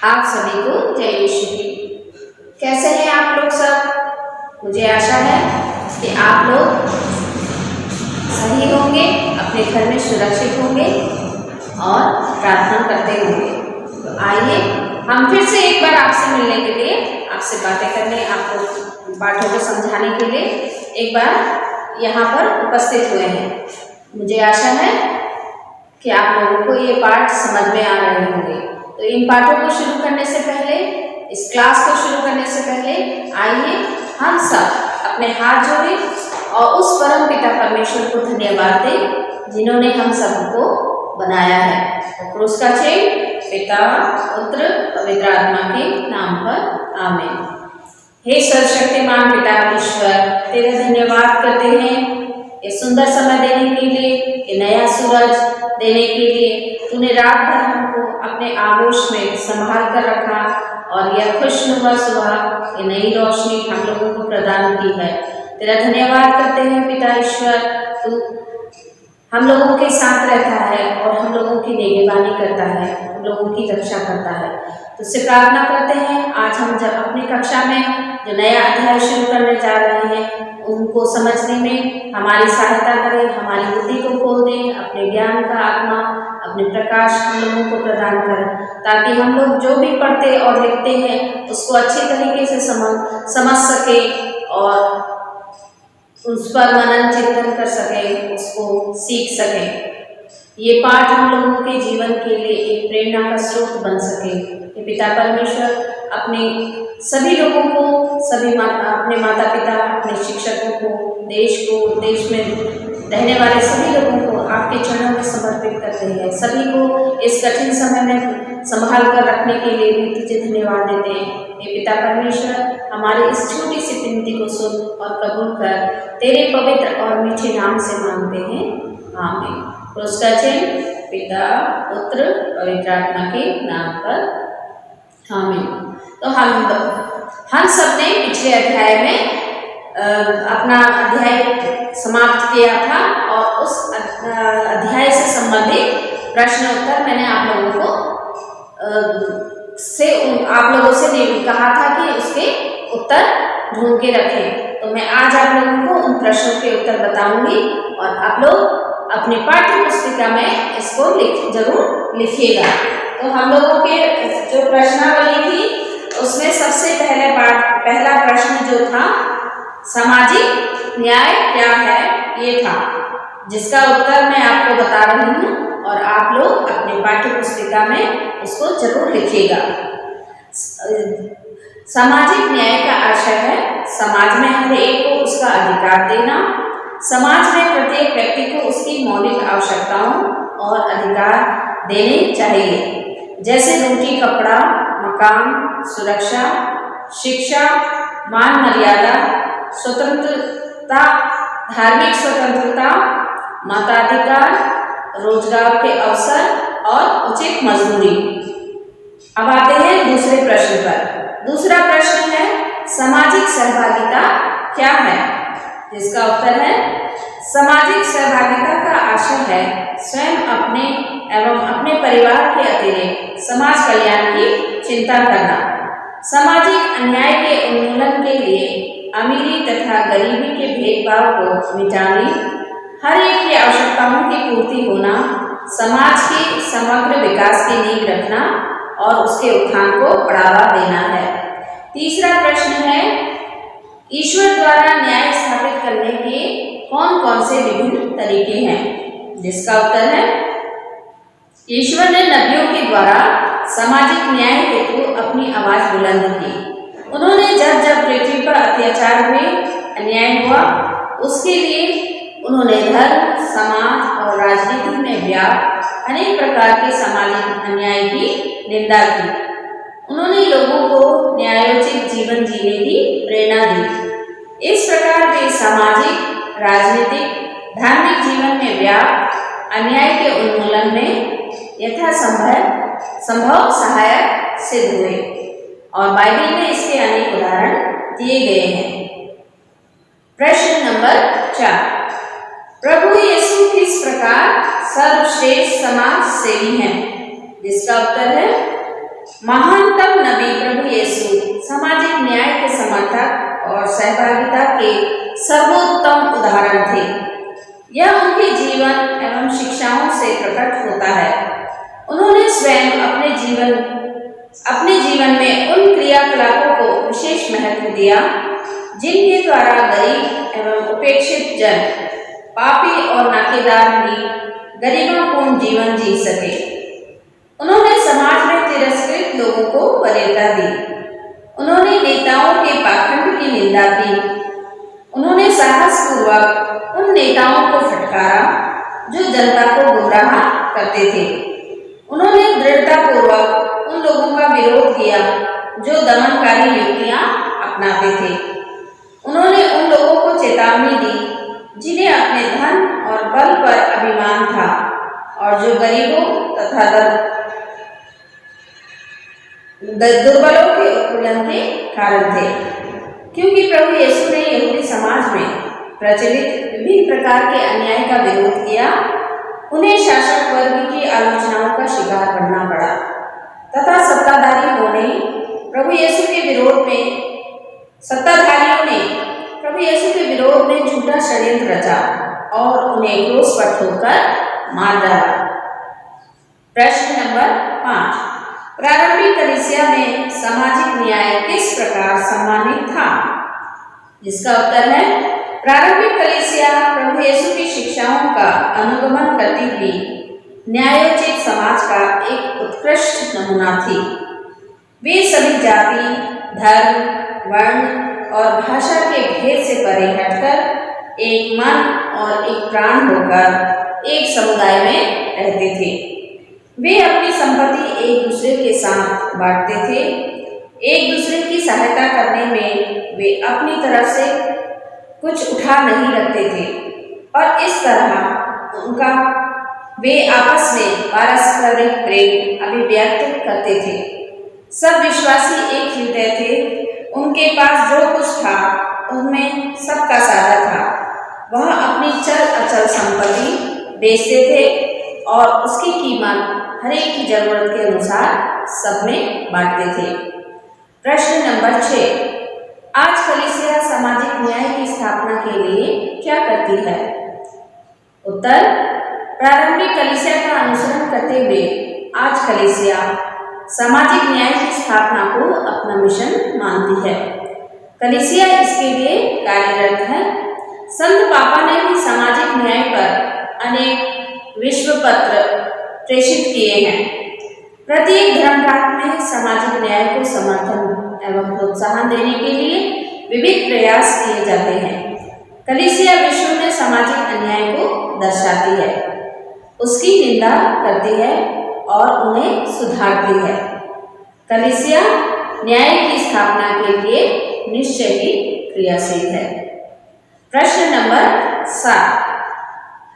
आप सभी को जय यीशु की। कैसे हैं आप लोग सब? मुझे आशा है कि आप लोग सही होंगे, अपने घर में सुरक्षित होंगे और प्रार्थना करते होंगे। तो आइए हम फिर से एक बार आपसे मिलने के लिए, आपसे बातें करने, आपको पाठों को समझाने के लिए एक बार यहाँ पर उपस्थित हुए हैं। मुझे आशा है कि आप लोगों को ये पाठ समझ में आ रहे होंगे। तो इन पाठों को शुरू करने से पहले, इस क्लास को शुरू करने से पहले आइए हम सब अपने हाथ जोड़ें और उस परम पिता परमेश्वर को धन्यवाद दें जिन्होंने हम सबको बनाया है। तो क्रूस का चिन्ह पिता, पुत्र, पवित्र आत्मा के नाम पर आमीन। हे सर्वशक्तिमान पिता ईश्वर, तेरा धन्यवाद करते हैं ये सुंदर समय देने के लिए, ये नया सूरज देने के लिए। तूने रात भर हमको अपने आगोश में संभाल कर रखा और यह खुशनुमा सुबह, ये नई रोशनी हम लोगों को प्रदान की है। तेरा धन्यवाद करते हैं पिता ईश्वर, तू हम लोगों के साथ रहता है और हम लोगों की निगरानी करता है, हम लोगों की रक्षा करता है। तुझसे प्रार्थना करते हैं आज हम जब अपनी कक्षा में जो नया अध्याय शुरू करने जा रहे हैं उनको समझने में हमारी सहायता करें, हमारी बुद्धि को खोल दें, अपने ज्ञान का आत्मा, अपने प्रकाश हम लोगों को प्रदान करें, ताकि हम लोग जो भी पढ़ते और लिखते हैं उसको अच्छे तरीके से समझ सके और उस पर मनन चिंतन कर सके, उसको सीख सके। ये पाठ हम लोगों के जीवन के लिए एक प्रेरणा का स्रोत बन सके। कि पिता परमेश्वर अपने सभी लोगों को, अपने माता पिता, अपने शिक्षकों को, देश में रहने वाले सभी लोगों को आपके चरणों में समर्पित करते हैं। सभी को इस कठिन समय में संभाल कर रखने के लिए भी तुझे धन्यवाद देते हैं। हे पिता परमेश्वर, हमारी इस छोटी सी विनती को सुन और कबूल कर, तेरे पवित्र और मीठे नाम से मांगते हैं, आमीन। क्रूस का चिन्ह पिता, पुत्र, पवित्र आत्मा के नाम पर आमीन। तो हम सब ने पिछले अध्याय में अपना अध्याय समाप्त किया था और उस अध्याय से संबंधित प्रश्न उत्तर मैंने आप लोगों से कहा था कि उसके उत्तर ढूंढ के रखें। तो मैं आज आप लोगों को उन प्रश्नों के उत्तर बताऊंगी और आप लोग अपने पाठ्य पुस्तिका में इसको जरूर लिखिएगा। तो हम लोगों के जो प्रश्नावली थी उसमें सबसे पहला प्रश्न जो था, सामाजिक न्याय क्या है, ये था, जिसका उत्तर मैं आपको बता रही हूँ और आप लोग अपने पाठ्य पुस्तिका में उसको जरूर लिखिएगा। सामाजिक न्याय का आशय है समाज में हर एक को उसका अधिकार देना, समाज में प्रत्येक व्यक्ति को उसकी मौलिक आवश्यकताओं और अधिकार देने चाहिए, जैसे रोटी, कपड़ा, मकान, सुरक्षा, शिक्षा, मान मर्यादा, स्वतंत्रता, धार्मिक स्वतंत्रता, मताधिकार, रोजगार के अवसर और उचित मजदूरी। अब आते हैं दूसरे प्रश्न पर। दूसरा प्रश्न है, सामाजिक सहभागिता क्या है, जिसका उत्तर है, सामाजिक सहभागिता का आशय है स्वयं अपने एवं अपने परिवार के अतिरिक्त समाज कल्याण की चिंता करना, सामाजिक अन्याय के उन्मूलन के लिए अमीरी तथा गरीबी के भेदभाव को मिटाने, हर एक की आवश्यकताओं की पूर्ति होना, समाज के समग्र विकास की नींव रखना और उसके उत्थान को बढ़ावा देना है। तीसरा प्रश्न है, ईश्वर द्वारा न्याय स्थापित करने के कौन कौन से विभिन्न तरीके हैं, जिसका उत्तर है, ईश्वर ने नबियों के द्वारा सामाजिक न्याय हेतु अपनी आवाज बुलंद की। उन्होंने जब जब पृथ्वी पर अत्याचार हुए, अन्याय हुआ, उसके लिए उन्होंने धर्म, समाज और राजनीति में व्याप्त अनेक प्रकार के सामाजिक अन्याय की निंदा की। उन्होंने लोगों को न्यायोचित जीवन जीने की प्रेरणा दी। इस प्रकार वे सामाजिक, राजनीतिक, धार्मिक जीवन में व्याप्त अन्याय के उन्मूलन में यथासंभव सहायक सिद्ध हुए और बाइबल में इसके अनेक उदाहरण दिए गए हैं। प्रश्न नंबर 4, प्रभु यीशु किस प्रकार सर्वश्रेष्ठ समाज सेवी हैं, जिसका उत्तर है, महानतम नबी प्रभु यीशु सामाजिक न्याय के समर्थक और सहभागिता के सर्वोत्तम उदाहरण थे। यह उनके जीवन एवं शिक्षाओं से प्रकट होता है। उन्होंने स्वयं अपने जीवन में उन क्रियाकलापों को विशेष महत्व दिया जिनके द्वारा गरीब एवं उपेक्षित जन, पापी और नाकेदार भी गरिमापूर्ण जीवन जी सके। उन्होंने समाज में तिरस्कृत लोगों को वरीयता दी। उन्होंने नेताओं के पाखंड की निंदा की। उन्होंने साहसपूर्वक उन नेताओं को फटकारा जो जनता को गुमराह करते थे। उन्होंने दृढ़तापूर्वक उन लोगों का विरोध किया जो दमनकारी युक्तियां अपनाते थे। उन्होंने उन लोगों को चेतावनी दी जिन्हें अपने धन और बल पर अभिमान था और जो गरीबों तथा दुर्बलों के उत्पीड़न के कारण थे। क्योंकि प्रभु यीशु ने यहूदी समाज में प्रचलित विभिन्न प्रकार के अन्याय का विरोध किया, उन्हें शासक वर्ग की आलोचनाओं का शिकार बनना पड़ा तथा सत्ताधारियों ने प्रभु यीशु के विरोध में झूठा षड्यंत्र रचा और उन्हें क्रूस पर ठोककर मार डाला। प्रश्न नंबर 5, प्रारंभिक कलीसिया में सामाजिक न्याय किस प्रकार सम्मानित था? जिसका उत्तर है प्रारंभिक कलीसिया प्रभु यीशु की शिक्षाओं का अनुगमन करती हुई न्यायोचित समाज का एक उत्कृष्ट नमूना थी। वे सभी जाति, धर्म, वर्ण और भाषा के भेद से परे हटकर एक मन और एक प्राण होकर एक समुदाय में रहते थे। वे अपनी संपत्ति एक दूसरे के साथ बांटते थे। एक दूसरे की सहायता करने में वे अपनी तरफ से कुछ उठा नहीं रखते थे और इस तरह वे आपस में पारस्परिक प्रेम अभिव्यक्त करते थे। सब विश्वासी एक हृदय थे। उनके पास जो कुछ था उनमें सबका साझा था। वह अपनी चल अचल संपत्ति बेचते थे और उसकी कीमत हर एक की जरूरत के अनुसार सब में बांटते थे। प्रश्न नंबर 6, आज कलीसिया सामाजिक न्याय की स्थापना के लिए क्या करती है? उत्तर, प्रारंभिक कलीसिया का अनुसरण करते हुए आज कलीसिया सामाजिक न्याय की स्थापना को अपना मिशन मानती है। कलीसिया इसके लिए कार्यरत है। संत पापा ने भी सामाजिक न्याय पर अनेक विश्व पत्र प्रेषित किए हैं। प्रत्येक धर्मभाग में सामाजिक न्याय को समर्थन एवं प्रोत्साहन देने के लिए विविध प्रयास किए जाते हैं। कलीसिया विश्व में सामाजिक अन्याय को दर्शाती है, उसकी निंदा करती है और उन्हें सुधारती है। कलीसिया न्याय की स्थापना के लिए निश्चय ही क्रियाशील है। प्रश्न नंबर 7,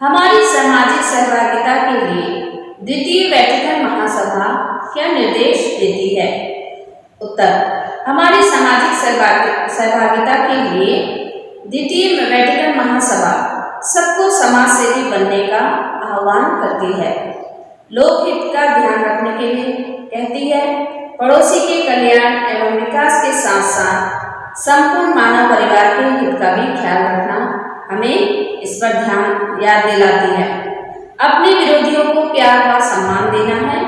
हमारी सामाजिक सहभागिता के लिए द्वितीय वैटिकन महासभा क्या निर्देश देती है? उत्तर, हमारी सामाजिक सहभागिता के लिए द्वितीय वैटिकन महासभा सबको समाज सेवी बनने का आह्वान करती है, लोकहित का ध्यान रखने के लिए कहती है, पड़ोसी के कल्याण एवं विकास के साथ साथ संपूर्ण मानव परिवार के हित का भी ख्याल रखना हमें इस पर ध्यान याद दिलाती है। अपने विरोधियों को प्यार व सम्मान देना है।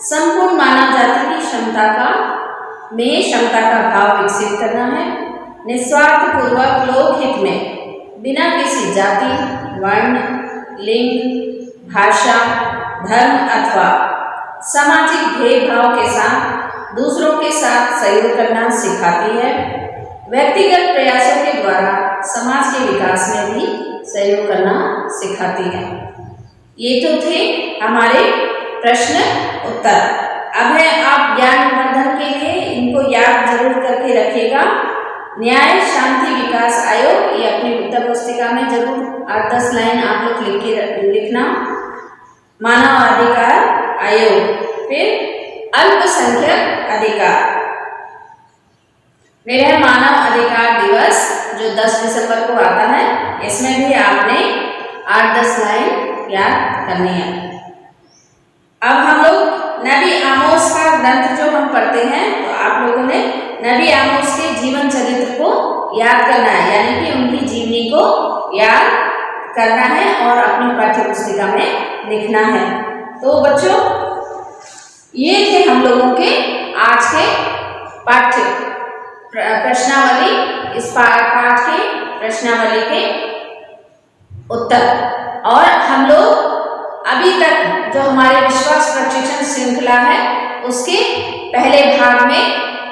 संपूर्ण मानव जाति की क्षमता का भाव विकसित करना है। निस्वार्थ पूर्वक लोकहित में बिना किसी जाति, वर्ण, लिंग, भाषा, धर्म अथवा सामाजिक भेदभाव के साथ दूसरों के साथ सहयोग करना सिखाती है। व्यक्तिगत प्रयासों के द्वारा समाज के विकास में भी सहयोग करना सिखाती है। ये तो थे हमारे प्रश्न उत्तर। अब है आप ज्ञानवर्धन के लिए इनको याद जरूर करके रखिएगा। न्याय शांति विकास आयोग, ये अपनी उत्तर पुस्तिका में जरूर 8-10 लाइन आप लोग लिखना। मानव अधिकार आयोग, फिर अल्पसंख्यक अधिकार, फिर है मानव अधिकार दिवस जो 10 दिसंबर को आता है। इसमें भी आपने 8-10 लाइन याद करनी है। अब हम लोग नबी आमोस का ग्रंथ जो हम पढ़ते हैं तो आप लोगों ने नबी आमोस के जीवन चरित्र को याद करना है, यानी कि उनकी जीवनी को याद करना है और अपनी पाठ्य पुस्तिका में लिखना है। तो बच्चों, ये थे हम लोगों के आज के पाठ्य प्रश्नावली, इस पाठ के प्रश्नावली के उत्तर। और हम लोग अभी तक जो हमारे विश्वास प्रशिक्षण श्रृंखला है उसके पहले भाग में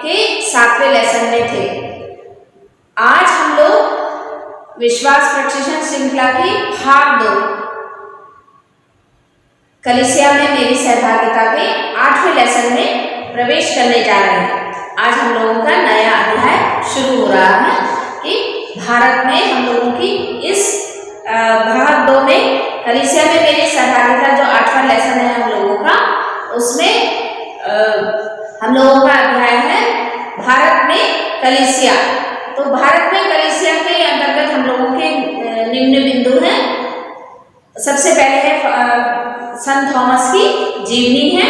के 7वें लेसन में थे। आज हम लोग विश्वास प्रशिक्षण श्रृंखला की भाग 2 कलीसिया में मेरी सहभागिता के 8वें लेसन में प्रवेश करने जा रहे हैं। आज हम लोगों का नया अध्याय शुरू हो रहा है कि भारत में हम लोगों की इस भाग 2 में कलीसिया में मेरी सहभागिता जो 8वां लेसन है हम लोगों का, उसमें हम लोगों का अध्याय है भारत में कलीसिया। तो भारत में कलीसिया के अंतर्गत हम लोगों के निम्न बिंदु हैं। सबसे पहले है संत थॉमस की जीवनी है,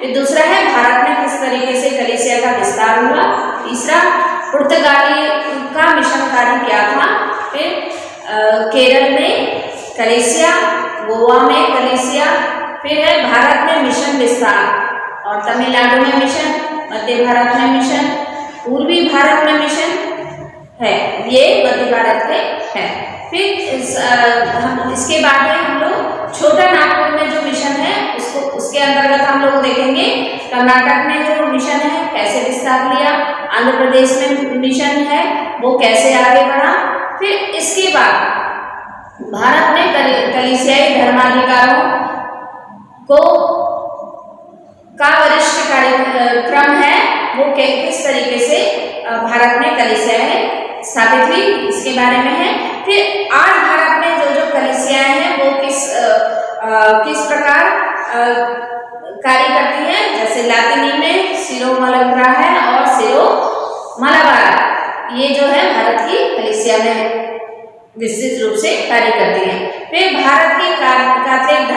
फिर दूसरा है भारत में किस तरीके से कलीसिया का विस्तार हुआ, तीसरा पुर्तगाली का मिशन कार्य क्या था, फिर केरल में कलीसिया, गोवा में कलीसिया, फिर है भारत में मिशन विस्तार और तमिलनाडु में मिशन, मध्य भारत में मिशन, पूर्वी भारत में मिशन है, ये मध्य भारत के हैं। फिर इसके बाद में हम लोग छोटा नागपुर में जो मिशन है उसके अंतर्गत हम लोग देखेंगे कर्नाटक में जो मिशन है कैसे विस्तार लिया, आंध्र प्रदेश में मिशन है वो कैसे आगे बढ़ा। फिर इसके बाद भारत में कलीसियाई धर्माधिकारों को का वरिष्ठ कार्यक्रम है वो किस तरीके से भारत में कलीसियाएं स्थापित हुई, इसके बारे में है। फिर आज भारत में जो कलीसियाएं हैं वो किस प्रकार कार्य करती हैं, जैसे लातिनी में सिरो मलंकरा है और सिरो मलाबार, ये जो है भारत की कलीसिया में विस्तृत रूप से कार्य करती है। फिर भारत के कैथोलिक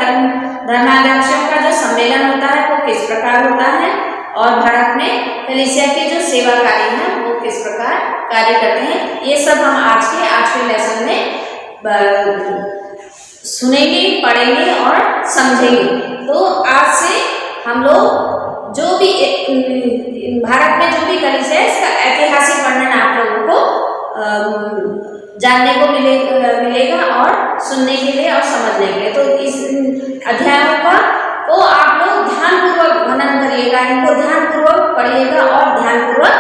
धर्माध्यक्षों का जो सम्मेलन होता है वो किस प्रकार होता है और भारत में कलीसिया के जो सेवा कार्य हैं वो किस प्रकार कार्य करते हैं, ये सब हम आज के 8वें लेसन में सुनेंगे, पढ़ेंगे और समझेंगे। तो आज से हम लोग जो भी भारत में जो भी कलीसिया है इसका ऐतिहासिक वर्णन आप लोगों को जानने को मिलेगा और सुनने के लिए और समझने के लिए। तो इस अध्यायों को आप लोग ध्यानपूर्वक मनन करिएगा, इनको ध्यानपूर्वक पढ़िएगा और ध्यानपूर्वक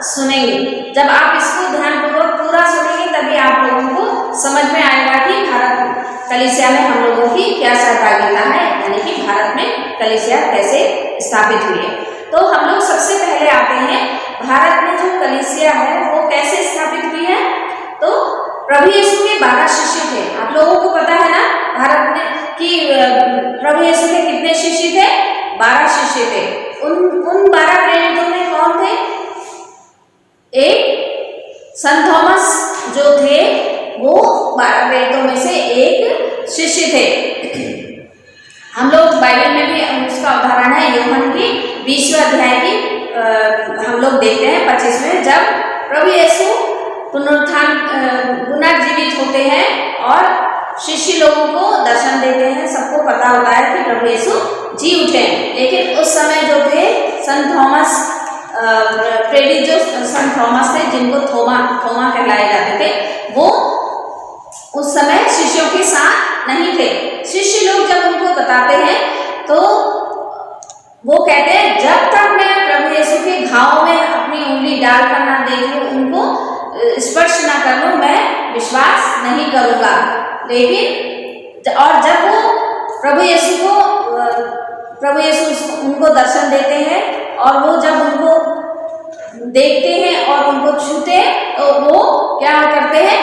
सुनेंगे। जब आप इसको ध्यानपूर्वक पूरा सुनेंगे तभी आप लोगों को समझ में आएगा कि भारत कलीसिया में हम लोगों की क्या सहभागिता है, यानी कि भारत में कलीसिया कैसे स्थापित हुई है। तो हम लोग सबसे पहले आते हैं भारत में जो कलीसिया है वो कैसे स्थापित हुई है। तो प्रभु यीशु के 12 शिष्य थे, आप लोगों को पता है ना भारत में कि प्रभु यीशु के कितने शिष्य थे, 12 शिष्य थे। उन 12 प्रेरितों में कौन थे, एक संत थॉमस जो थे वो 12 प्रेरितों में से एक शिष्य थे। हम लोग बाइबल में भी उसका उदाहरण है यूहन्ना की 20वें अध्याय की हम लोग देखते हैं 25वें, जब प्रभु यीशु पुनर्जीवित होते हैं और शिष्य लोगों को दर्शन देते हैं। सबको पता होता है कि प्रभु यीशु जी उठे, लेकिन उस समय जो थे संत थॉमस प्रेरित जो संत थॉमस थे जिनको थोमा कहलाए जाते थे, वो उस समय शिष्यों के साथ नहीं थे। शिष्य लोग जब उनको बताते हैं तो वो कहते हैं जब तक मैं प्रभु यीशु के घाव में अपनी उंगली डालकर ना देख लूं, उनको स्पर्श ना कर लूं, मैं विश्वास नहीं करूंगा। लेकिन और जब वो प्रभु यीशु उनको दर्शन देते हैं और वो जब उनको देखते हैं और उनको छूते हैं तो वो क्या करते हैं,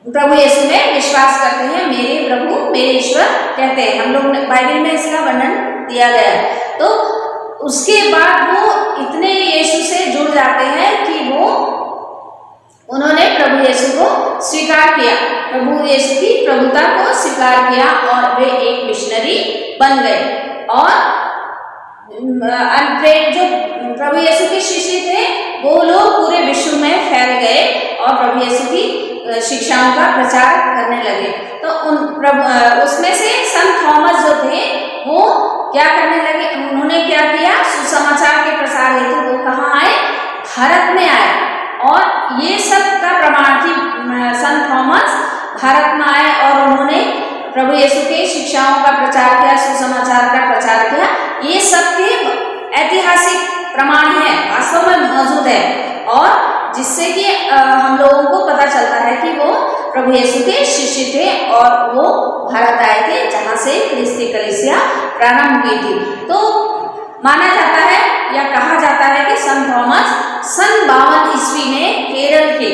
प्रभु यीशु में विश्वास करते हैं, मेरे प्रभु मेरे ईश्वर कहते हैं। हम लोग बाइबल में इसका वर्णन दिया गया है। तो उसके बाद वो इतने यीशु से जुड़ जाते हैं कि उन्होंने प्रभु यीशु को स्वीकार किया, प्रभु यीशु की प्रभुता को स्वीकार किया और वे एक मिशनरी बन गए। और जो प्रभु यीशु के शिष्य थे वो लोग पूरे विश्व में फैल गए और प्रभु यीशु की शिक्षाओं का प्रचार करने लगे। तो उसमें से संत थॉमस जो थे वो क्या करने लगे, उन्होंने क्या किया, सुसमाचार के प्रसार हेतु वो कहाँ आए, भारत में आए। और ये सब का प्रमाण कि संत थॉमस भारत में आए और उन्होंने प्रभु यीशु के शिक्षाओं का प्रचार किया, सुसमाचार का प्रचार किया, ये सब के ऐतिहासिक प्रमाण है, वास्तव में मौजूद है। और जिससे कि हम लोगों को पता चलता है कि वो प्रभु यीशु के शिष्य थे और वो भारत आए थे जहाँ से ख्रिस्ती कलीसिया प्रारंभ हुई थी। तो माना जाता है या कहा जाता है कि संत थॉमस सन 52 ईस्वी में केरल के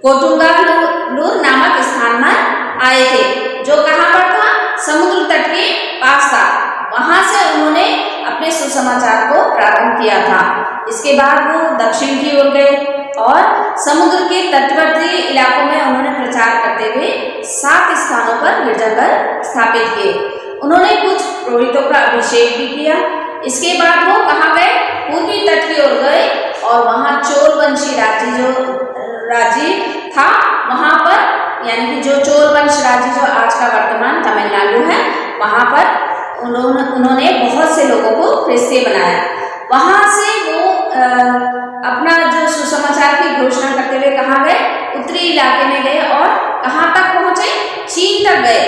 कोटुंगालूर नामक स्थान में आए थे, जो कहाँ पर था, समुद्र तट के पास था। वहां से उन्होंने अपने सुसमाचार को प्रारंभ किया था। इसके बाद वो दक्षिण की ओर गए और समुद्र के तटवर्ती इलाकों में उन्होंने प्रचार करते हुए 7 स्थानों पर गिरजाघर स्थापित किए। उन्होंने कुछ पुरोहितों का अभिषेक भी किया। इसके बाद वो कहाँ गए, पूर्वी तट की ओर गए और वहाँ चोल वंशी राज्य था, वहाँ पर यानी कि जो चोल वंश राज्य जो आज का वर्तमान तमिलनाडु है, वहाँ पर उन्होंने बहुत से लोगों को ख्रिस्ती बनाया। वहाँ से वो अपना जो सुसमाचार की घोषणा करते हुए कहाँ गए, उत्तरी इलाके में गए और कहाँ तक पहुँचे, चीन तक गए।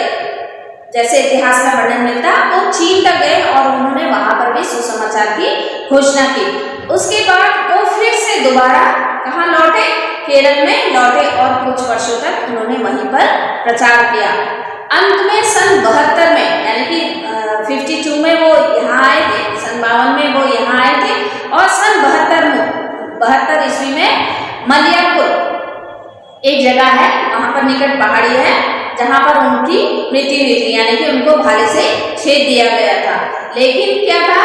जैसे इतिहास में वर्णन मिलता है वो चीन तक गए और उन्होंने वहाँ पर भी सुसमाचार की घोषणा की। उसके बाद वो फिर से दोबारा कहाँ लौटे, केरल में लौटे और कुछ वर्षों तक उन्होंने वहीं पर प्रचार किया। अंत में सन 72 में यानी कि 52 में वो यहाँ आए थे, सन 52 में वो यहाँ आए थे और सन 72 ईस्वी में मलयापुर एक जगह है, वहाँ पर निकट पहाड़ी है जहाँ पर उनकी मृत्यु हुई थी, यानी कि उनको भाले से छेद दिया गया था। लेकिन क्या था,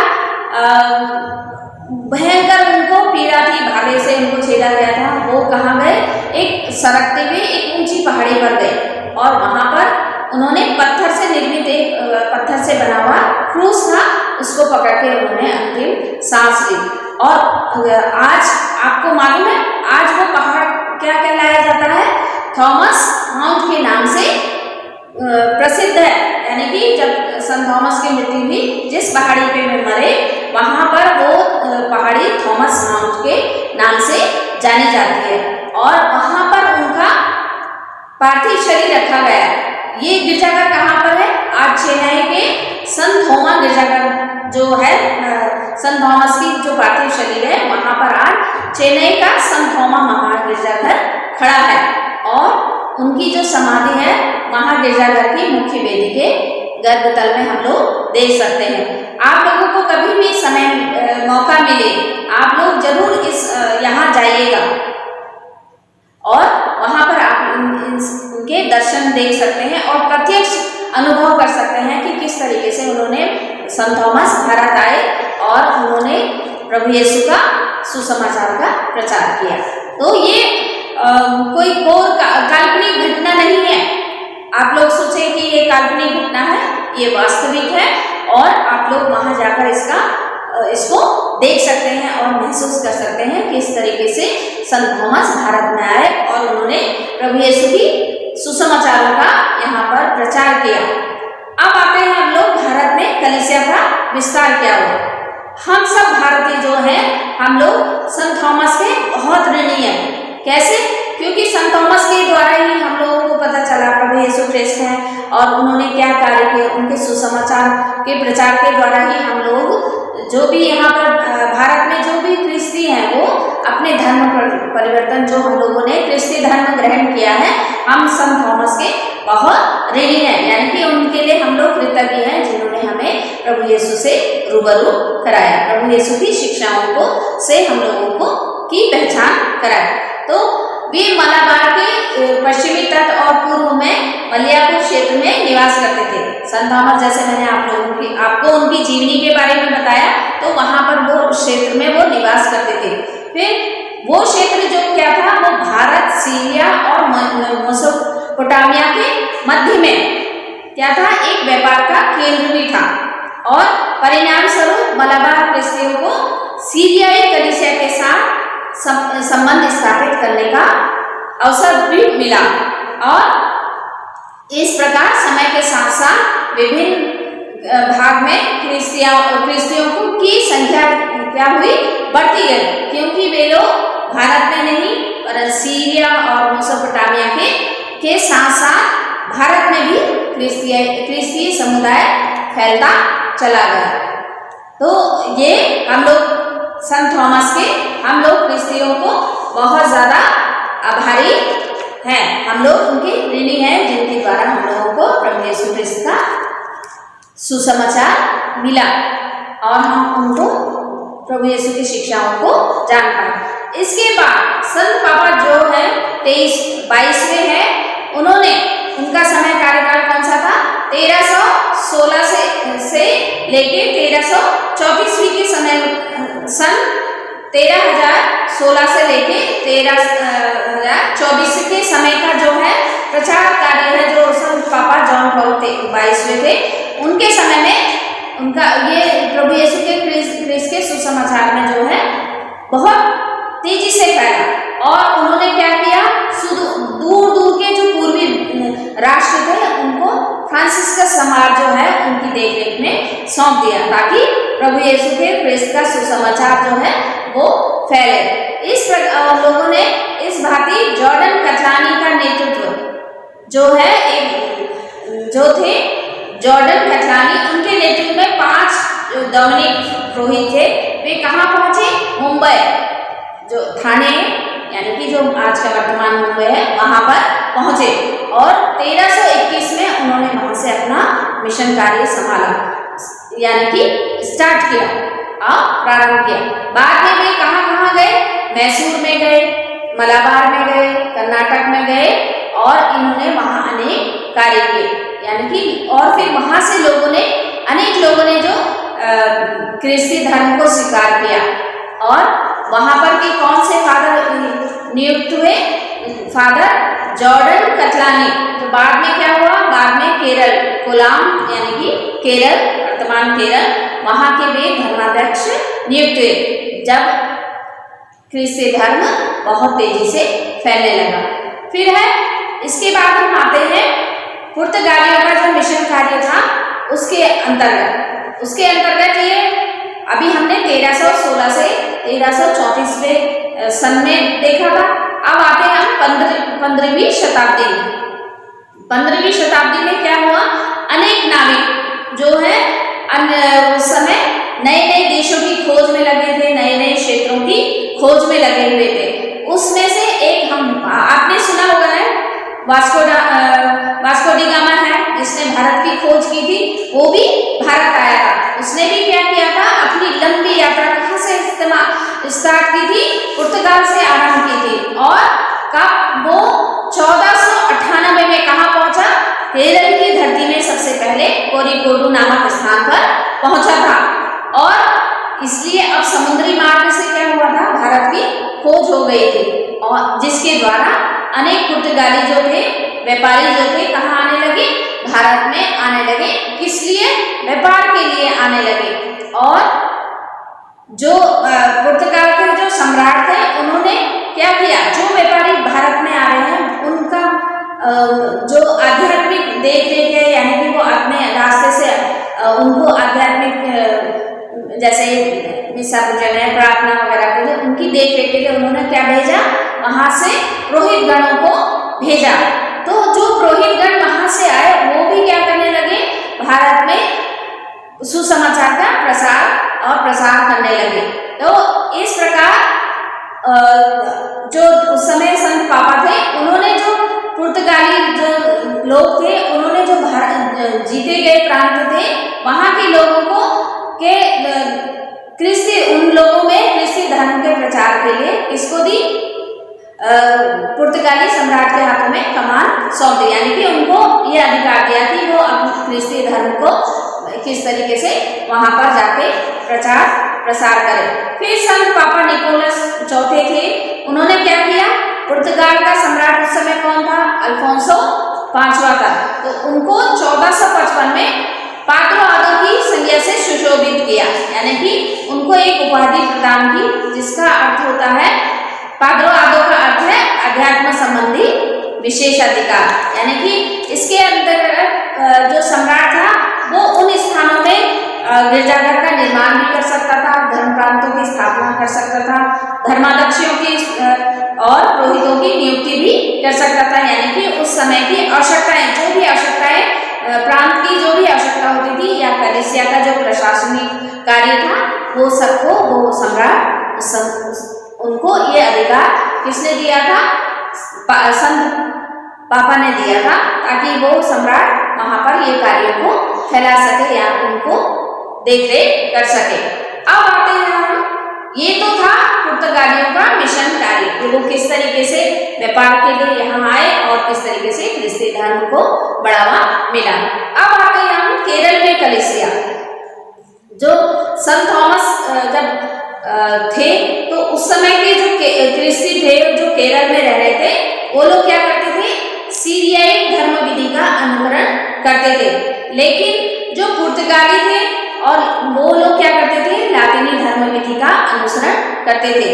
भयंकर उनको पीड़ा थी, भाले से उनको छेदा गया था। वो कहाँ गए, एक सरकते हुए एक ऊंची पहाड़ी पर गए और वहाँ पर उन्होंने पत्थर से निर्मित एक पत्थर से बना हुआ क्रूस था, उसको पकड़ के उन्होंने अंतिम सांस ली। और आज आपको मालूम है, आज वो पहाड़ क्या कहलाया जाता है, थॉमस माउंट के नाम से प्रसिद्ध है। यानी कि जब संत थॉमस की मृत्यु हुई, जिस पहाड़ी पे वे मरे, वहाँ पर वो पहाड़ी थॉमस माउंट के नाम से जानी जाती है और वहाँ पर उनका पार्थिव शरीर रखा गया है। ये गिरजाघर कहाँ पर है, आज चेन्नई के संत थोमा गिरजाघर जो है, संत थॉमस की जो पार्थिव शरीर है, वहाँ पर आज चेन्नई का संत थोमा महागिरजाघर खड़ा है और उनकी जो समाधि है महागिरजाघर की मुख्य वेदी के गर्भतल में हम लोग देख सकते हैं। आप लोगों को कभी भी समय मौका मिले, आप लोग जरूर यहाँ जाइएगा और वहाँ पर आप उनके दर्शन देख सकते हैं और प्रत्यक्ष अनुभव कर सकते हैं कि किस तरीके से उन्होंने संत थॉमस भारत आए और उन्होंने प्रभु यीशु का सुसमाचार का प्रचार किया। तो ये कोई काल्पनिक घटना नहीं है। आप लोग सोचे कि ये काल्पनिक घटना है, ये वास्तविक है और आप लोग वहाँ जाकर इसको देख सकते हैं और महसूस कर सकते हैं कि इस तरीके से संत थॉमस भारत में आए और उन्होंने प्रभु यीशु की सुसमाचारों का यहाँ पर प्रचार किया। अब आते हैं हम लोग भारत में कलीसिया का विस्तार क्या हुआ। हम सब भारतीय जो हैं, हम लोग संत थॉमस के बहुत ऋणी हैं। कैसे? क्योंकि संत थॉमस के द्वारा ही हम लोगों को पता चला प्रभु यीशु ख्रिस्त हैं और उन्होंने क्या कार्य किए। उनके सुसमाचार के प्रचार के द्वारा ही हम लोग जो भी यहाँ पर भारत में जो भी ख्रिस्ती हैं, वो अपने धर्म परिवर्तन जो हम लोगों ने ख्रिस्ती धर्म ग्रहण किया है, हम संत थॉमस के बहुत ऋणी हैं। यानी कि उनके लिए हम लोग कृतज्ञ हैं जिन्होंने हमें प्रभु यीशु से रूबरू कराया, प्रभु यीशु की शिक्षाओं को से हम लोगों को की पहचान कराया। तो वे मलाबार के पश्चिमी तट और पूर्व में मलयापुर क्षेत्र में निवास करते थे। संत थॉमस, जैसे मैंने आपको उनकी जीवनी के बारे में बताया, तो वहाँ पर वो क्षेत्र में वो निवास करते थे। फिर वो क्षेत्र जो क्या था, वो भारत, सीरिया और मेसोपोटामिया के मध्य में क्या था, एक व्यापार का केंद्र भी था और परिणाम स्वरूप मलाबार ख्रिस्तियों को सीरियाई कलीसिया के साथ संबंध स्थापित करने का अवसर भी मिला और इस प्रकार समय के साथ साथ विभिन्न भाग में क्रिस्तियों की संख्या क्या हुई, बढ़ती गई, क्योंकि वे लोग भारत में नहीं पर सीरिया और मेसोपोटामिया के साथ साथ भारत में भी क्रिस्तीय समुदाय फैलता चला गया। तो ये हम लोग संत थॉमस के हम लोग क्रिस्तियों को बहुत ज़्यादा आभारी हैं, हम लोग उनके ऋणी हैं जिनके द्वारा हम लोगों को प्रभु यीशु क्रिस्त का सुसमाचार मिला और हम उनको प्रभु यीशु की शिक्षाओं को जान पाए। इसके बाद संत पापा जो है 22वें हैं, उन्होंने उनका समय कार्यकाल कौन सा था, 1316 से लेके 1334 के समय, सन 1316 से लेके 1324 के समय का जो है प्रचार कार्य है, जो संत पापा जॉन पॉल 22वें थे, उनके समय में उनका ये प्रभु यीशु के क्रिस्त के सुसमाचार में जो है बहुत तेजी से फैला और उन्होंने क्या किया, दूर दूर के जो पूर्वी राष्ट्र थे उनको फ्रांसिस्कस समाज जो है उनकी देखरेख में सौंप दिया ताकि प्रभु यीशु के क्रिस्त का सुसमाचार जो है वो फैले। इस लोगों ने इस भांति जॉर्डन कतलानी का नेतृत्व जो है जो थे जॉर्डन कतलानी, उनके नेतृत्व में 5 डोमिनिक पुरोहित थे। वे कहाँ पहुंचे, मुंबई जो थाने यानी कि जो आज का वर्तमान मुंबई है वहां पर पहुंचे और 1321 में उन्होंने वहां से अपना मिशन कार्य संभाला, यानी कि स्टार्ट किया और प्रारंभ किया। बाद में वे कहाँ गए, मैसूर में गए, मलाबार में गए, कर्नाटक में गए और इन्होंने वहां अनेक कार्य किए, यानी कि और फिर वहां से अनेक लोगों ने जो क्रिस्ती धर्म को स्वीकार किया और वहां पर के कौन से फादर नियुक्त हुए, फादर जॉर्डन कतलानी। तो बाद में क्या हुआ, बाद में केरल कोलाम यानी कि केरल, वर्तमान केरल, वहां के वे धर्माध्यक्ष नियुक्त हुए जब क्रिस्ती धर्म बहुत तेजी से फैलने लगा। फिर है इसके बाद हम आते हैं पुर्तगालियों का जो मिशन कार्य था उसके अंतर्गत ये अभी हमने 1316 से 1334 सन में देखा था। अब आते हैं हम 15वीं शताब्दी में। 15वीं शताब्दी में क्या हुआ, अनेक नाविक जो है उस समय नए नए देशों की खोज में लगे थे, नए नए क्षेत्रों की खोज में लगे हुए थे। उसमें से एक आपने सुना होगा है वास्को डी गामा है, जिसने भारत की खोज की थी, वो भी भारत आया था। उसने भी क्या किया था, अपनी लंबी यात्रा कहाँ से स्टार्ट की थी, पुर्तगाल से आरंभ की थी और कब वो 1498 में कहाँ पहुंचा, केरल की धरती में सबसे पहले कोरिकोडू नामक स्थान पर पहुंचा था और इसलिए अब समुद्री मार्ग से क्या हुआ था, भारत की खोज हो गई थी और जिसके द्वारा अनेक पुर्तगाली जो थे, व्यापारी जो थे, कहाँ आने लगे, भारत में आने लगे। किस लिए, व्यापार के लिए आने लगे। और जो पुर्तगाल के जो सम्राट थे उन्होंने क्या किया, जो व्यापारी भारत में आ रहे हैं उनका जो आध्यात्मिक देख रेख है, यानी कि वो अपने रास्ते से उनको आध्यात्मिक जैसे मिसा पूजन है, प्रार्थना वगैरह के लिए उनकी देख रेख के लिए उन्होंने क्या भेजा, वहां से पुरोहित गणों को भेजा। तो जो पुरोहित गण वहां से आए वो भी क्या करने लगे, भारत में सुसमाचार का प्रसार करने लगे। तो इस प्रकार जो उस समय संत पापा थे उन्होंने जो पुर्तगाली जो लोग थे उन्होंने जो भारत जीते गए प्रांत थे वहां के लोगों को उन लोगों में क्रिस्ती धर्म के प्रचार के लिए किसको दी, पुर्तगाली सम्राट के हाथों में कमान सौंप दी, यानी कि उनको यह अधिकार दिया कि वो अपने क्रिस्ती धर्म को किस तरीके से वहां पर जाके प्रसार करें। फिर संत पापा निकोलस चौथे थे, उन्होंने क्या किया, पुर्तगाल का सम्राट उस समय कौन था, अल्फोंसो पांचवा था। तो उनको 1455 में पाद्रो आदो की संज्ञा से सुशोभित किया, यानी कि उनको एक उपाधि प्रदान की जिसका अर्थ होता है, पाद्रो आदो का अर्थ है अध्यात्म संबंधी विशेषाधिकार, यानी कि इसके अंतर्गत जो सम्राट था वो उन स्थानों में गिरजाघर का निर्माण भी कर सकता था, धर्म प्रांतों की स्थापना कर सकता था, धर्माध्यक्षों की और पुरोहितों की नियुक्ति भी कर सकता था, यानी कि उस समय की आवश्यकताएं, जो भी आवश्यकताएं प्रांत की जो भी आवश्यकता होती थी या कलीसिया का जो प्रशासनिक कार्य था वो सबको वो सम्राट उनको ये अधिकार किसने दिया था, संत पापा ने दिया था, ताकि वो सम्राट वहां पर ये कार्यों को फैला सके या उनको देखरेख कर सके। अब आते हैं हम, ये तो था पुर्तगालियों का मिशन कार्य कि वो किस तरीके से व्यापार के लिए यहाँ आए और किस तरीके से ख्रिस्ती धर्म को बढ़ावा मिला। अब आते हैं हम केरल में कलीसिया। जो संत थॉमस जब थे तो उस समय के जो ख्रिस्ती थे जो केरल में रह रहे थे वो लोग क्या करते थे, सीरियाई धर्म विधि का अनुकरण करते थे, लेकिन जो पुर्तगाली थे और वो लोग क्या करते थे, लातिनी धर्म विधि का अनुसरण करते थे।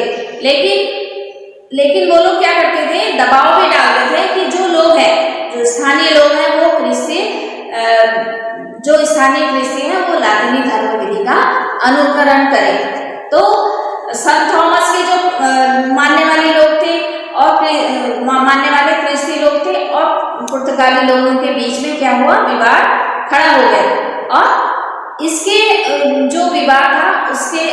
लेकिन वो लोग क्या करते थे, दबाव भी डालते थे कि जो लोग हैं, जो स्थानीय लोग हैं वो ख्रिस्ती जो स्थानीय ख्रिस्ती हैं वो लातिनी धर्म विधि का अनुकरण करें। तो संत थॉमस के जो मानने वाले लोग थे और मानने वाले ख्रिस्ती लोग थे और पुर्तगाली लोगों के बीच में क्या हुआ, विवाद खड़ा हो गया और इसके जो विवाद था उसके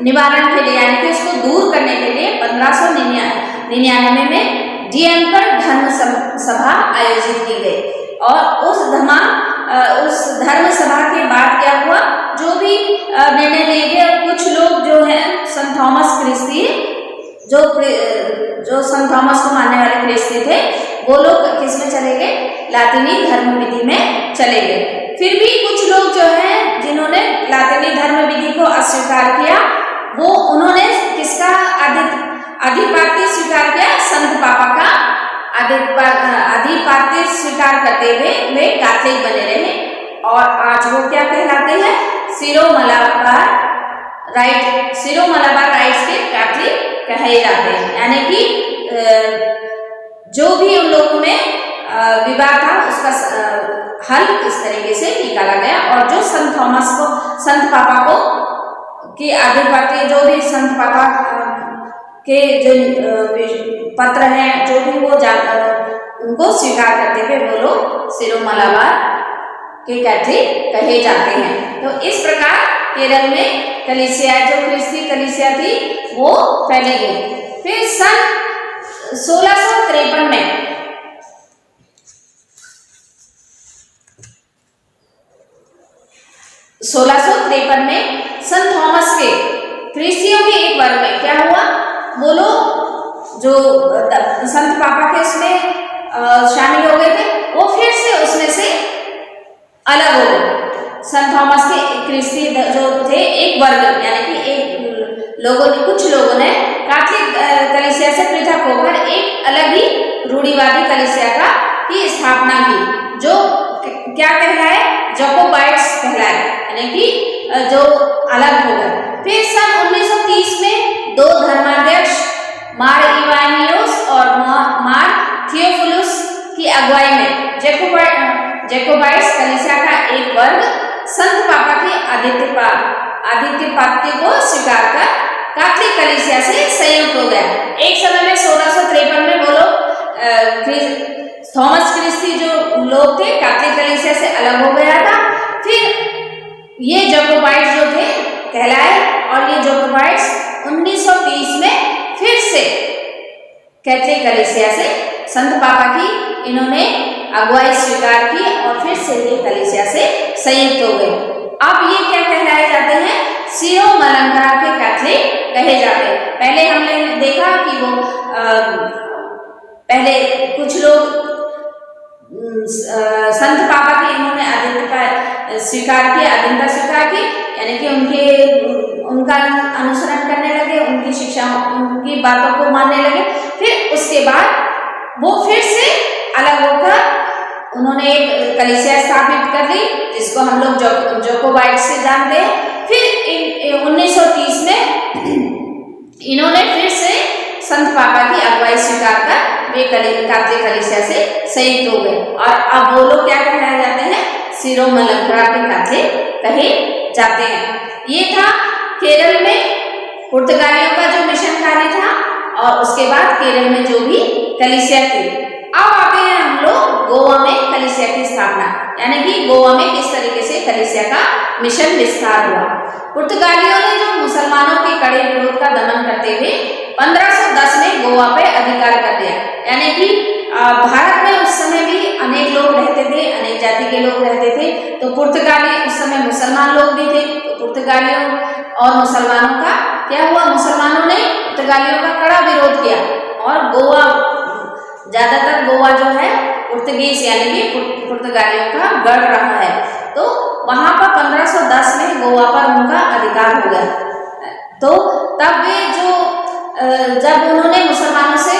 निवारण के लिए, यानी कि उसको दूर करने के लिए 1599 में डीएम पर धर्म सभा आयोजित की गई और उस धर्म सभा के बाद क्या हुआ, जो भी निर्णय लिए गए, कुछ लोग जो है संत थॉमस ख्रिस्ती जो संत थॉमस को मानने वाले ख्रिस्ती थे वो लोग किस में चले गए, लातिनी धर्म विधि में चले गए। फिर भी कुछ लोग जो हैं जिन्होंने लातिनी धर्म विधि को अस्वीकार किया, वो उन्होंने किसका आधिपत्य स्वीकार किया, संत पापा का आधिपत्य स्वीकार करते हुए वे कैथोलिक बने रहे और आज वो क्या कहलाते हैं, सिरो मलाबार राइट्स के कैथोलिक कहे जाते हैं, यानी कि जो भी उन लोगों में विवाद था उसका हल इस तरीके से निकाला गया और जो संत थॉमस को, संत पापा को की आधिपत्य, जो भी संत पापा के जो पत्र हैं, जो भी वो उनको स्वीकार करते थे वो लोग सिरो मलाबार के कैथोलिक कहे जाते हैं। तो इस प्रकार केरल में कलीसिया, जो ख्रिस्ती कलीसिया थी वो फैली गई। फिर सन 1653 में संत थॉमस के ख्रिस्तियों के एक वर्ग में क्या हुआ, वो लोग जो संत पापा के उसमें शामिल हो गए थे वो फिर से उसमें से अलग हो गए। संत थॉमस के ख्रिस्ती जो थे एक वर्ग, यानी कि कुछ लोगों ने कैथोलिक कलीसिया से पृथक होकर एक अलग ही रूढ़िवादी कलीसिया की स्थापना की, जो क्या कहलाए, जैकोबाइट्स कहलाए, यानी कि जो अलग हो गए। फिर सन 1930 में दो धर्माध्यक्ष मार इवानियोस और मार थियोफिलुस की अगुवाई में जैकोबाइट्स कलीसिया का एक वर्ग संत पापा के आधिपत्य को स्वीकार कर कैथोलिक कलीसिया से संयुक्त हो गया। एक समय में 1653 में वो लोग थॉमस ख्रिस्ती जो लोग थे कैथोलिक कलीसिया से अलग हो गया था। फिर ये जैकोबाइट्स जो थे कहलाए और ये जैकोबाइट्स 1930 में फिर से कैथोलिक कलीसिया से संत पापा की इन्होंने अगुवाई स्वीकार की और फिर से ये कलीसिया से संयुक्त हो गए। अब ये क्या कहलाए जाते हैं, सीरो मलंकरा के कैथोलिक कहे जाते हैं। पहले हमने देखा कि वो पहले कुछ लोग संत पापा की इन्होंने अधीनता स्वीकार की, यानी कि उनका अनुसरण करने लगे, उनकी शिक्षा, उनकी बातों को मानने लगे। फिर उसके बाद वो फिर से अलग होकर उन्होंने एक कलीसिया स्थापित कर ली, जिसको हम लोग जोकोबाइट से जानते हैं। फिर 1930 में इन्होंने फिर से संत पापा की अगुवाई स्वीकार कर वे कैथोलिक कलीसिया से संयुक्त हो गए और अब वो लोग क्या कहलाए जाते हैं, सीरो मलंकरा के कैथोलिक कहे जाते हैं। ये था केरल में पुर्तगालियों का जो मिशन कार्य था और उसके बाद केरल में जो भी कलीसिया थी। अब आते हैं हम लोग गोवा में कलीसिया की स्थापना, यानी कि गोवा में किस तरीके से कलीसिया का मिशन विस्तार हुआ। पुर्तगालियों ने जो मुसलमानों के कड़े विरोध का दमन करते हुए 1510 में गोवा पे अधिकार कर दिया, यानी कि भारत में उस समय भी अनेक लोग रहते थे, अनेक जाति के लोग रहते थे। तो पुर्तगाली उस समय मुसलमान लोग भी थे, तो पुर्तगालियों और मुसलमानों का क्या हुआ, मुसलमानों ने पुर्तगालियों का कड़ा विरोध किया और गोवा, ज्यादातर गोवा जो है पुर्तगीज यानी कि पुर्तगालियों का गढ़ रहा है। तो वहां पर 1510 में गोवा पर उनका अधिकार हो गया। तो तब वे जो जब उन्होंने मुसलमानों से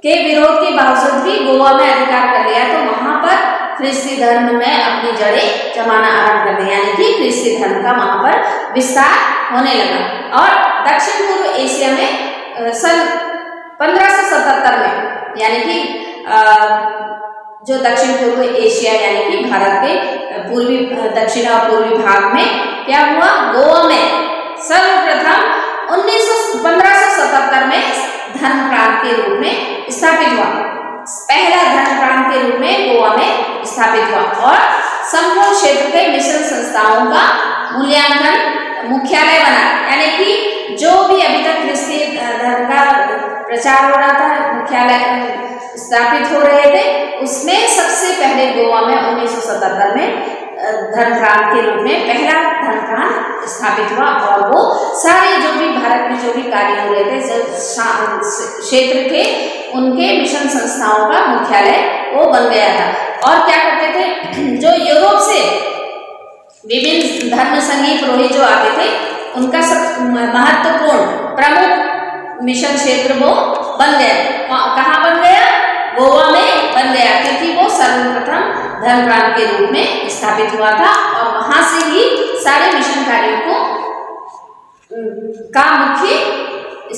के विरोध के बावजूद भी गोवा में अधिकार कर लिया, तो वहां पर ख्रिस्ती धर्म में अपनी जड़ें जमाना आरंभ कर दी, यानी कि ख्रिस्ती धर्म का वहां पर विस्तार होने लगा। और दक्षिण पूर्व एशिया में सन 1577 में, यानी कि जो दक्षिण पूर्व एशिया यानी कि भारत के पूर्वी, दक्षिण और पूर्वी भाग में क्या हुआ, गोवा में सर्वप्रथम 1577 में धर्म प्रांत के रूप में स्थापित हुआ। पहला धर्म प्रांत के रूप में गोवा में स्थापित हुआ और संपूर्ण क्षेत्र के मिशन संस्थाओं का मूल्यांकन मुख्यालय बना, यानी कि जो भी अभी तक ख्रिस्ती धर्म का प्रचार हो रहा था, मुख्यालय स्थापित हो रहे थे, उसमें सबसे पहले गोवा में 1977 में धर्म प्रांत के रूप में पहला धर्म प्रांत स्थापित हुआ और वो सारे जो भी भारत में जो भी कार्य हो रहे थे, जो क्षेत्र थे, उनके मिशन संस्थाओं का मुख्यालय वो बन गया था। और क्या करते थे, जो यूरोप से विभिन्न धर्म संघी पुरोहित जो आते थे, उनका सब महत्वपूर्ण प्रमुख मिशन क्षेत्र वो बन गया। कहाँ बन गया, गोवा में बन गया, क्योंकि वो सर्वप्रथम धर्म प्रांत के रूप में स्थापित हुआ था और वहां से ही सारे मिशन कार्यों को का मुख्य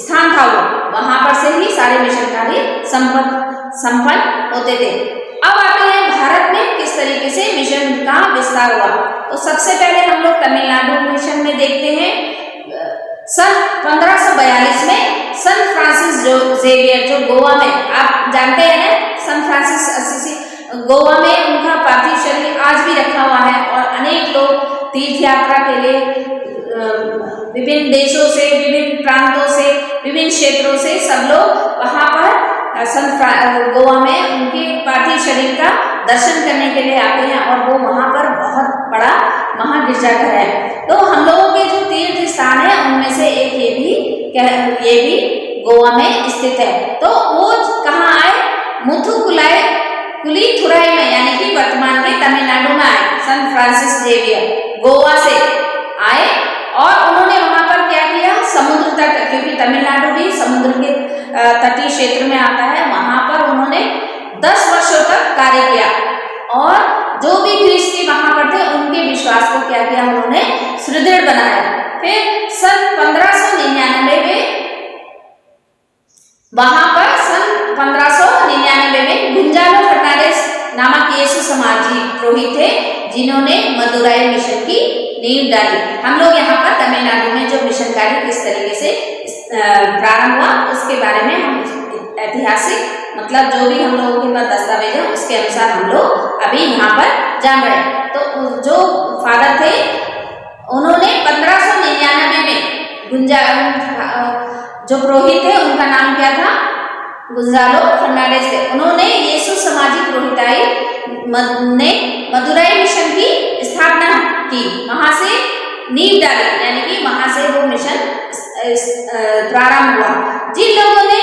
स्थान था। वो वहां पर से ही सारे मिशन कार्य संपन्न होते थे। अब आते हैं भारत में किस तरीके से मिशन का विस्तार हुआ। तो सबसे पहले हम लोग तमिलनाडु मिशन में देखते हैं। सन 1542 में संत फ्रांसिस जेवियर जो गोवा में, आप जानते हैं ना, संत फ्रांसिस असीसी गोवा में उनका पार्थिव शरीर आज भी रखा हुआ है और अनेक लोग तीर्थ यात्रा के लिए विभिन्न देशों से, विभिन्न प्रांतों से, विभिन्न क्षेत्रों से सब लोग वहां पर गोवा में उनके पार्थिव शरीर का दर्शन करने के लिए आते हैं और वो वहां पर बहुत बड़ा महागिरजाघर है। तो हम लोगों के जो तीर्थ स्थान है उनमें से एक ये भी गोवा में स्थित है। तो वो कहाँ आए, मुथुकुलाईथुराई में, यानी कि वर्तमान के तमिलनाडु में आए। संत फ्रांसिस जेवियर गोवा से आए और उन्होंने वहां पर क्या किया, समुद्र तट, क्योंकि तमिलनाडु भी समुद्र के तटीय क्षेत्र में आता है, वहां पर उन्होंने 10 वर्षों तक कार्य किया और जो भी ख्रिस्ती वहां पर थे उनके विश्वास को क्या किया, उन्होंने सुदृढ़ बनाया। फिर सन 1599 में वहां पर सन 1599 में गुंजालो फर्नांडिस नामक यीशु समाजी पुरोहित थे जिन्होंने मदुराई मिशन की नींव डाली। हम लोग यहाँ पर तमिलनाडु में जो मिशन कार्य किस तरीके से प्रारंभ हुआ उसके बारे में हम ऐतिहासिक, मतलब जो भी हम लोगों के पास दस्तावेज है उसके अनुसार हम लोग अभी यहाँ पर जान रहे हैं। तो जो फादर थे उन्होंने 1599 में जो पुरोहित थे उनका नाम क्या था, गुंजालो फर्नांडिस थे। उन्होंने यीशु समाजी पुरोहिताई ने मदुराई मिशन की स्थापना की, वहां से नींव डाली, यानी कि वहां से वो मिशन प्रारंभ हुआ। जिन लोगों ने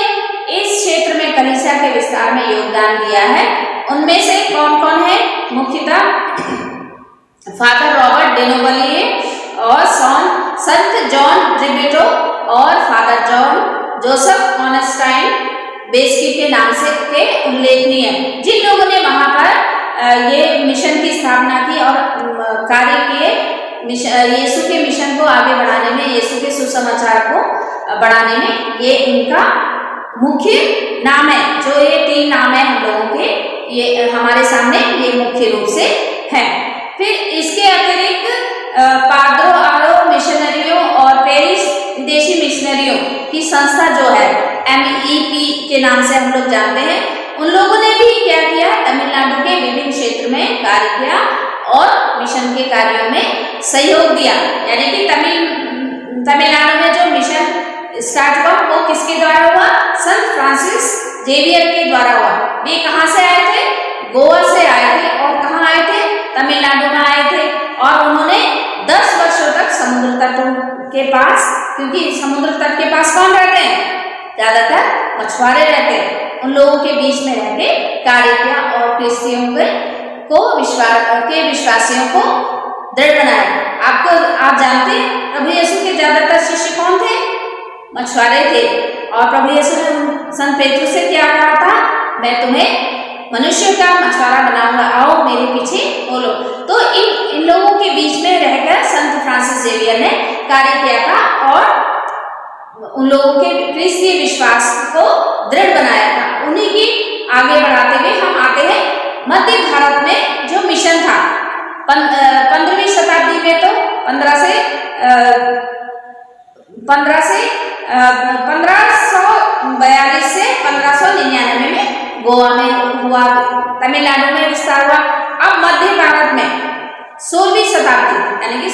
इस क्षेत्र में कलीसिया के विस्तार में योगदान दिया है उनमें से कौन कौन है, मुख्यतः फादर रॉबर्ट डेनोबलिए और संत जॉन ट्रिब्यूटो और फादर जॉन जोसेफ ऑनेस्टाइन बेस्की के नाम से के उल्लेखनीय जिन लोगों ने वहां पर ये मिशन की स्थापना की और कार्य किए, यीशु के मिशन को आगे बढ़ाने में, यीशु के सुसमाचार को बढ़ाने में, ये इनका मुख्य नाम है। जो ये 3 नाम है हम लोगों के, ये हमारे सामने ये मुख्य रूप से है। फिर इसके अतिरिक्त पाद्रो आरो मिशनरियों और पेरिस विदेशी मिशनरियों की संस्था जो है MEP के नाम से हम लोग जानते हैं, उन लोगों ने भी क्या किया, तमिलनाडु के विभिन्न क्षेत्र में कार्य किया और मिशन के कार्यों में सहयोग दिया। यानी कि तमिलनाडु में जो मिशन स्टार्ट हुआ वो किसके द्वारा हुआ, संत फ्रांसिस जेवियर के द्वारा हुआ। वे कहाँ से आए थे, गोवा से आए थे और कहाँ आए थे, तमिलनाडु में आए थे। और उन्होंने 10 वर्षों तक समुद्र तट के पास, क्योंकि समुद्र तट के पास कौन रहते हैं, ज्यादातर मछुआरे रहते हैं, उन लोगों के बीच में रह के कार्य किया और क्रिश्चियों के विश्वासियों को दृढ़ बनाया। आप जानते हैं प्रभु यीशु के ज्यादातर शिष्य कौन थे, मछुआरे थे। और प्रभु यीशु ने संत पेतरुस से क्या कहा था, मैं तुम्हें मनुष्य का मछुआरा बनाऊंगा, आओ मेरे पीछे बोलो। तो इन लोगों के बीच में रहकर संत फ्रांसिस जेवियर ने कार्य किया था और उन लोगों के क्रिस्तीय विश्वास को दृढ़ बनाया था। उन्हीं की आगे बढ़ाते हुए हम आते हैं मध्य भारत में जो मिशन था 15वीं शताब्दी में, तो 1542 से 1599 में गोवा में हुआ, तमिलनाडु में विस्तार हुआ। अब मध्य भारत में 16वीं शताब्दी, यानी कि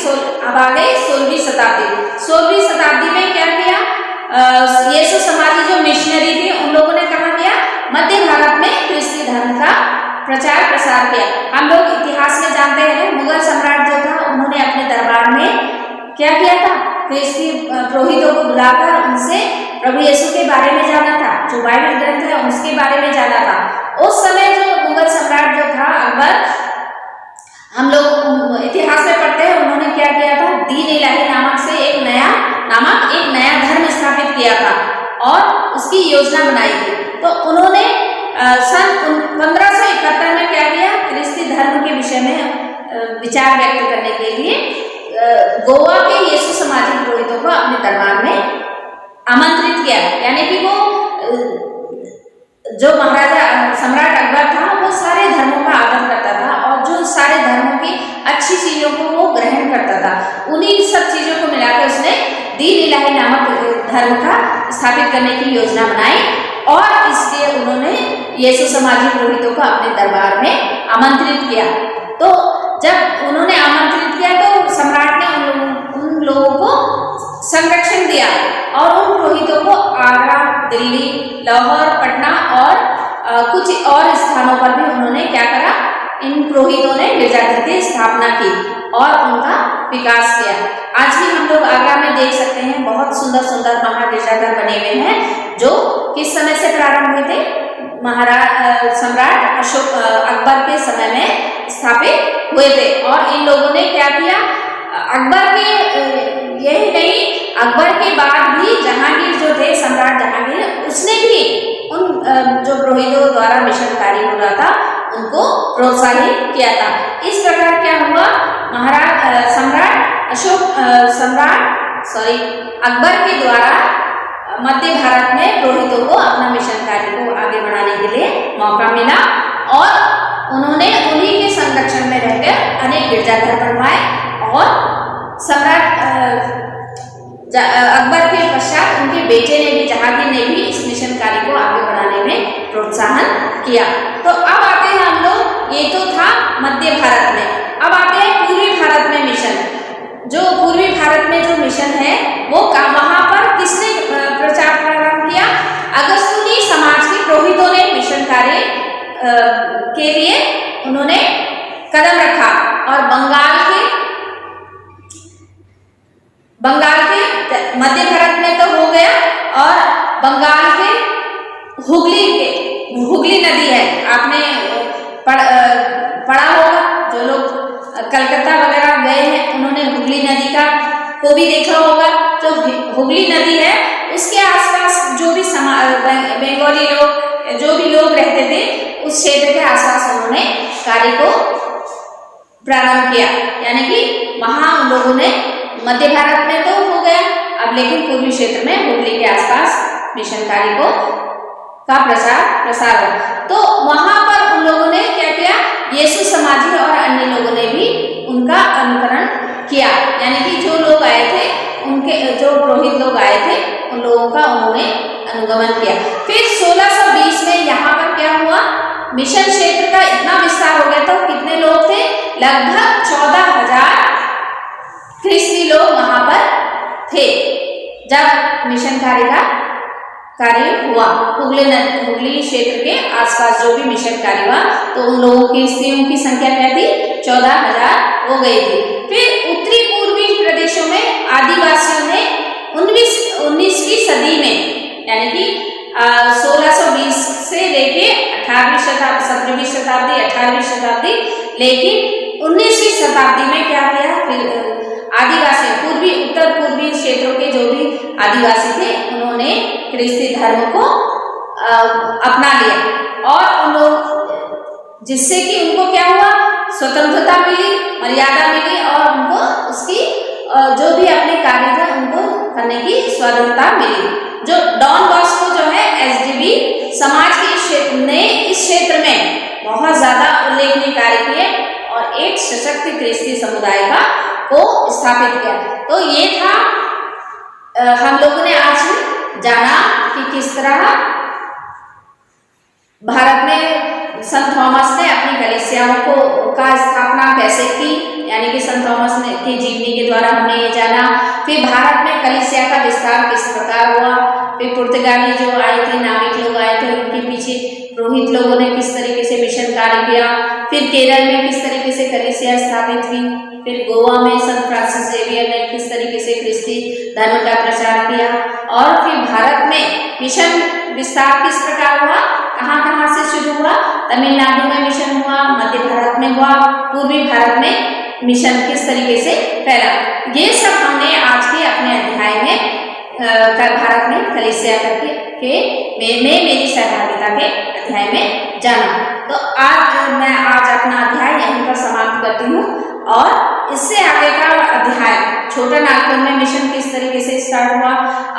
अब आ गई 16वीं शताब्दी। 16वीं शताब्दी में क्या किया, यीशु समाजी जो मिशनरी थे उन लोगों ने कहा किया, मध्य भारत में क्रिस्ती धर्म का प्रचार प्रसार किया। हम लोग इतिहास में जानते हैं मुगल सम्राट जो था, उन्होंने अपने दरबार में क्या किया था, क्रिस्ती पुरोहितों को बुलाकर उनसे प्रभु यीशु के बारे में जाना था, जो बाइबल ग्रंथ है उसके बारे में जाना था। उस समय जो मुगल सम्राट जो था अकबर, हम लोग इतिहास में पढ़ते हैं, उन्होंने क्या किया था, दीन इलाही नामक एक नया धर्म स्थापित किया था और उसकी योजना बनाई थी। तो उन्होंने सन 1571 में क्या किया, क्रिस्ती धर्म के विषय में विचार व्यक्त करने के लिए गोवा के यीशु समाजी पुरोहितों को अपने दरबार में आमंत्रित किया। यानी कि वो जो महाराजा सम्राट अकबर था वो सारे धर्मों का आदर करता था और जो सारे धर्मों की अच्छी चीजों को वो ग्रहण करता था। उन्हीं सब चीजों को मिलाकर उसने दीन इलाही नामक धर्म का स्थापित करने की योजना बनाई और इसलिए उन्होंने यीशु समाजी पुरोहितों को अपने दरबार में आमंत्रित किया। तो जब उन्होंने आमंत्रित किया तो सम्राट ने उन लोगों को संरक्षण दिया और उन पुरोहितों को आगरा, दिल्ली, लाहौर, पटना और कुछ और स्थानों पर भी उन्होंने क्या करा, इन पुरोहितों ने गिरजाघर की स्थापना की और उनका विकास किया। आज भी हम लोग आगरा में देख सकते हैं बहुत सुंदर सुंदर महागिरजाघर बने हुए हैं जो किस समय से प्रारंभ हुए थे, सम्राट अकबर के समय में स्थापित हुए थे। और इन लोगों ने क्या किया, अकबर के यही नहीं, अकबर के बाद भी जहांगीर जो थे, सम्राट जहांगीर, उसने भी उन जो पुरोहितों द्वारा मिशन कार्य हो रहा था उनको प्रोत्साहित किया था। इस प्रकार क्या हुआ, अकबर के द्वारा मध्य भारत में पुरोहितों को अपना मिशन कार्य को आगे बढ़ाने के लिए मौका मिला और उन्होंने उन्हीं के संरक्षण में रहकर अनेक गिरजाघर बनवाए और सम्राट अकबर के पश्चात उनके बेटे ने भी, जहांगीर ने भी इस मिशन कार्य को आगे बढ़ाने में प्रोत्साहन किया। तो अब आते हैं हम लोग, ये तो था मध्य भारत में। अब आते हैं पूर्वी भारत में मिशन। जो पूर्वी भारत में जो मिशन है वो वहां पर किसने प्रचार प्रारंभ किया, अगस्तुनी समाज के पुरोहितों ने मिशन कार्य के लिए उन्होंने कदम रखा और बंगाल के मध्य भारत में तो हो गया और बंगाल के हुगली नदी है, आपने पढ़ा होगा, जो लोग कलकत्ता वगैरह गए हैं उन्होंने हुगली नदी को भी देखा होगा। जो हुगली नदी है उसके आसपास जो भी बंगाल बंगाली लोग, जो भी लोग रहते थे उस क्षेत्र के आसपास उन्होंने कार्य को प्रारंभ किया। यानी कि वहां उन लोगों ने मध्य भारत में तो हो गया, अब लेकिन पूर्वी क्षेत्र में हुगली के आसपास मिशन कार्य का प्रसार हुआ। तो वहां पर उन लोगों ने क्या किया, यीशु समाजी और अन्य लोगों ने भी उनका अनुकरण किया। यानी कि जो लोग आए थे, उनके जो पुरोहित लोग आए थे, उन लोगों का उन्होंने अनुगमन किया। फिर 1620 में यहाँ पर क्या हुआ, मिशन क्षेत्र का इतना विस्तार हो गया। तो कितने लोग थे, लगभग 14,000 ख्रिस्ती लोग वहां पर थे जब मिशन कार्य हुआ। हुगली क्षेत्र के आसपास जो भी मिशन कार्य हुआ, तो उन लोगों की स्त्रियों की संख्या क्या थी, 14,000 हो गई थी। फिर उत्तरी पूर्वी प्रदेशों में आदिवासियों ने 19वीं सदी में, यानी कि 1620 से लेके 18वीं शताब्दी, 17वीं शताब्दी, 18वीं शताब्दी, लेकिन 19वीं शताब्दी में क्या किया, आदिवासी पूर्वी उत्तर पूर्वी क्षेत्रों के जो भी आदिवासी थे, उन्होंने ख्रिस्ती धर्म को अपना लिया। और उन लोग, जिससे कि उनको क्या हुआ, स्वतंत्रता मिली, मर्यादा मिली, और उनको उसकी जो भी अपने कार्य थे उनको करने की स्वतंत्रता मिली। जो डॉन बॉस्को जो है एसडीबी समाज ने इस क्षेत्र में बहुत ज्यादा उल्लेखनीय कार्य किए और एक सशक्त ख्रिस्ती समुदाय को स्थापित किया। तो ये था, हम लोगों ने आज जाना कि किस तरह भारत में संत थॉमस ने अपनी कलीसियाओं का स्थापना कैसे की, यानी कि संत थॉमस ने की जीवनी के द्वारा हमने ये जाना। फिर भारत में कलीसिया का विस्तार किस प्रकार हुआ, फिर पुर्तगाली जो आए थे, नाविक लोग आए थे, उनके पीछे पुरोहित लोगों ने किस तरीके से मिशन कार्य किया। फिर केरल में किस तरीके से कलीसिया स्थापित हुई। फिर गोवा में संत फ्रांसिस जेवियर ने किस तरीके से ख्रिस्ती धर्म का प्रचार किया। और फिर भारत में मिशन विस्तार किस प्रकार हुआ, कहाँ से शुरू हुआ, तमिलनाडु में मिशन हुआ, मध्य भारत में हुआ, पूर्वी भारत में मिशन किस तरीके से फैला। ये सब हमने आज के अपने अध्याय में भारत में कलीसिया मेरी सहभागिता के अध्याय में जाना। तो मैं आज अपना अध्याय यहीं पर समाप्त करती हूँ, और इससे आगे का अध्याय छोटा नागपुर में मिशन किस तरीके से स्टार्ट हुआ,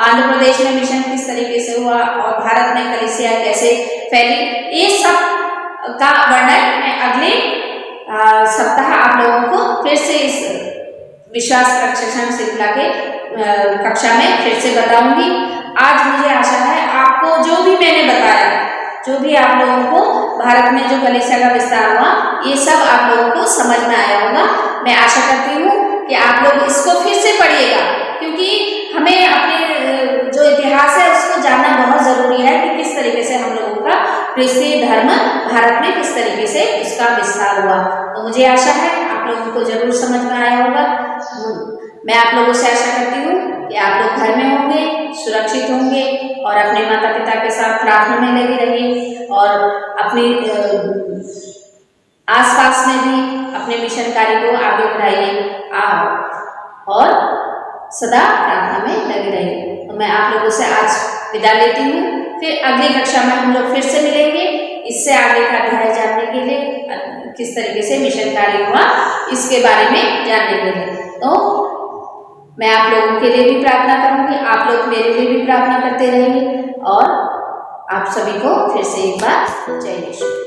आंध्र प्रदेश में मिशन किस तरीके से हुआ, और भारत में कलीसिया कैसे फैली, ये सब का वर्णन मैं अगले सप्ताह आप लोगों को फिर से इस विश्वास प्रशिक्षण श्रृंखला के कक्षा में फिर से बताऊंगी। आज मुझे आशा है आपको जो भी मैंने बताया, जो भी आप लोगों को भारत में जो कलीसिया का विस्तार हुआ, ये सब आप लोगों को समझ में आया होगा। मैं आशा करती हूँ कि आप लोग इसको फिर से पढ़िएगा, क्योंकि हमें अपने जो इतिहास है उसको जानना बहुत जरूरी है कि किस तरीके से हम लोगों का ख्रिस्ती धर्म भारत में किस तरीके से उसका विस्तार हुआ। तो मुझे आशा है आप लोगों को जरूर समझ में आया होगा। मैं आप लोगों से आशा करती हूँ कि आप लोग घर में होंगे, सुरक्षित होंगे, और अपने माता पिता के साथ प्रार्थना में लगे रहिए, और अपने आसपास में भी अपने मिशन कार्य को आगे बढ़ाइए, और सदा प्रार्थना में लगे रहिए। तो मैं आप लोगों से आज विदा लेती हूँ। फिर अगली कक्षा में हम लोग फिर से मिलेंगे, इससे आगे का अध्याय जानने के लिए, किस तरीके से मिशन कार्य हुआ इसके बारे में जानने के लिए। तो मैं आप लोगों के लिए भी प्रार्थना करूंगी, आप लोग मेरे लिए भी प्रार्थना करते रहिए, और आप सभी को फिर से एक बार जय यीशु।